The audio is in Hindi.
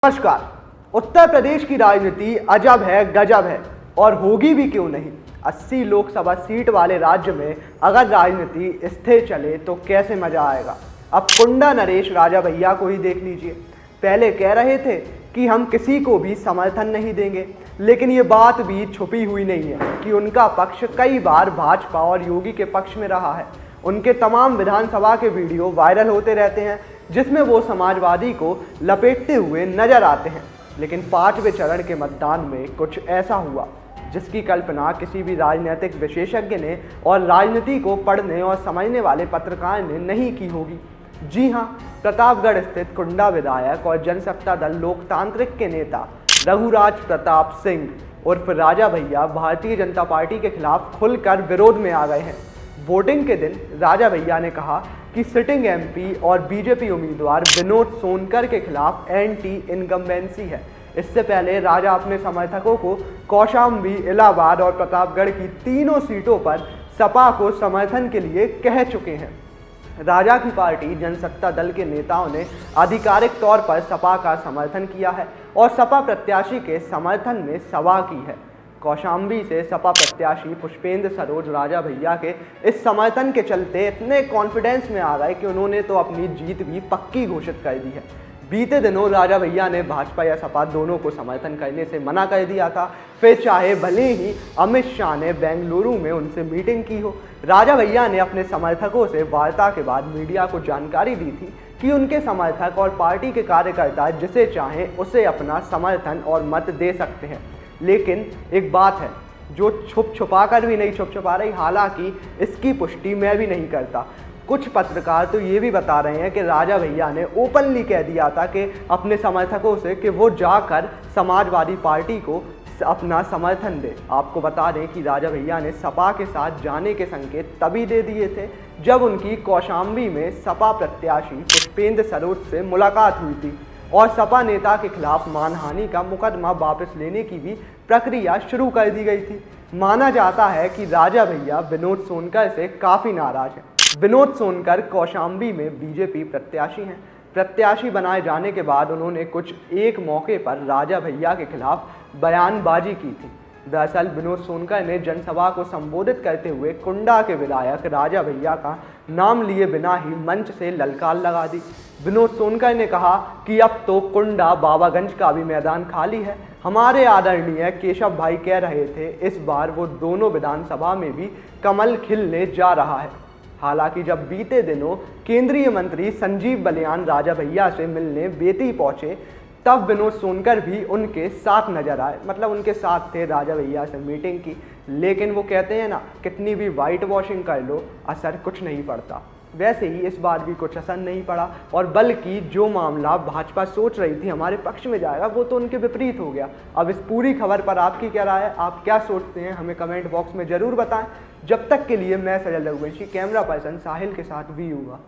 नमस्कार। उत्तर प्रदेश की राजनीति अजब है, गजब है और होगी भी क्यों नहीं। 80 लोकसभा सीट वाले राज्य में अगर राजनीति स्थिर चले तो कैसे मजा आएगा। अब कुंडा नरेश राजा भैया को ही देख लीजिए। पहले कह रहे थे कि हम किसी को भी समर्थन नहीं देंगे, लेकिन ये बात भी छुपी हुई नहीं है कि उनका पक्ष कई बार भाजपा और योगी के पक्ष में रहा है। उनके तमाम विधानसभा के वीडियो वायरल होते रहते हैं जिसमें वो समाजवादी को लपेटते हुए नजर आते हैं। लेकिन 5वें चरण के मतदान में कुछ ऐसा हुआ जिसकी कल्पना किसी भी राजनीतिक विशेषज्ञ ने और राजनीति को पढ़ने और समझने वाले पत्रकार ने नहीं की होगी। जी हाँ, प्रतापगढ़ स्थित कुंडा विधायक और जनसत्ता दल लोकतांत्रिक के नेता रघुराज प्रताप सिंह उर्फ राजा भैया भारतीय जनता पार्टी के खिलाफ खुलकर विरोध में आ गए हैं। वोटिंग के दिन राजा भैया ने कहा कि सिटिंग एमपी और बीजेपी उम्मीदवार विनोद सोनकर के खिलाफ एंटी इनकम्बेंसी है। इससे पहले राजा अपने समर्थकों को कौशाम्बी, इलाहाबाद और प्रतापगढ़ की तीनों सीटों पर सपा को समर्थन के लिए कह चुके हैं। राजा की पार्टी जनसत्ता दल के नेताओं ने आधिकारिक तौर पर सपा का समर्थन किया है और सपा प्रत्याशी के समर्थन में सभा की है। कौशाम्बी से सपा प्रत्याशी पुष्पेंद्र सरोज राजा भैया के इस समर्थन के चलते इतने कॉन्फिडेंस में आ गए कि उन्होंने तो अपनी जीत भी पक्की घोषित कर दी है। बीते दिनों राजा भैया ने भाजपा या सपा दोनों को समर्थन करने से मना कर दिया था, फिर चाहे भले ही अमित शाह ने बेंगलुरु में उनसे मीटिंग की हो। राजा भैया ने अपने समर्थकों से वार्ता के बाद मीडिया को जानकारी दी थी कि उनके समर्थक और पार्टी के कार्यकर्ता जिसे चाहें उसे अपना समर्थन और मत दे सकते हैं। लेकिन एक बात है जो छुपा कर भी नहीं छुपा रही, हालांकि इसकी पुष्टि मैं भी नहीं करता। कुछ पत्रकार तो ये भी बता रहे हैं कि राजा भैया ने ओपनली कह दिया था कि अपने समर्थकों से कि वो जाकर समाजवादी पार्टी को अपना समर्थन दे। आपको बता दें कि राजा भैया ने सपा के साथ जाने के संकेत तभी दे दिए थे जब उनकी कौशाम्बी में सपा प्रत्याशी पुष्पेंद्र सरोज से मुलाकात हुई थी और सपा नेता के खिलाफ मानहानि का मुकदमा वापस लेने की भी प्रक्रिया शुरू कर दी गई थी। माना जाता है कि राजा भैया विनोद सोनकर से काफ़ी नाराज हैं। विनोद सोनकर कौशाम्बी में बीजेपी प्रत्याशी हैं। प्रत्याशी बनाए जाने के बाद उन्होंने कुछ एक मौके पर राजा भैया के खिलाफ बयानबाजी की थी। दरअसल विनोद सोनकर ने जनसभा को संबोधित करते हुए कुंडा के विधायक राजा भैया का नाम लिए बिना ही मंच से ललकार लगा दी। विनोद सोनकर ने कहा कि अब तो कुंडा बाबागंज का भी मैदान खाली है। हमारे आदरणीय केशव भाई कह रहे थे इस बार वो दोनों विधानसभा में भी कमल खिलने जा रहा है। हालांकि जब बीते दिनों केंद्रीय मंत्री संजीव बलियान राजा भैया से मिलने बेती पहुंचे तब विनोद सोनकर भी उनके साथ नजर आए, मतलब उनके साथ थे, राजा भैया से मीटिंग की। लेकिन वो कहते हैं ना, कितनी भी वाइट वॉशिंग कर लो असर कुछ नहीं पड़ता। वैसे ही इस बार भी कुछ असर नहीं पड़ा और बल्कि जो मामला भाजपा सोच रही थी हमारे पक्ष में जाएगा वो तो उनके विपरीत हो गया। अब इस पूरी खबर पर आपकी क्या राय है, आप क्या सोचते हैं, हमें कमेंट बॉक्स में ज़रूर बताएं। जब तक के लिए मैं सजल रघुवंशी, कैमरा पर्सन साहिल के साथ वी हुआ।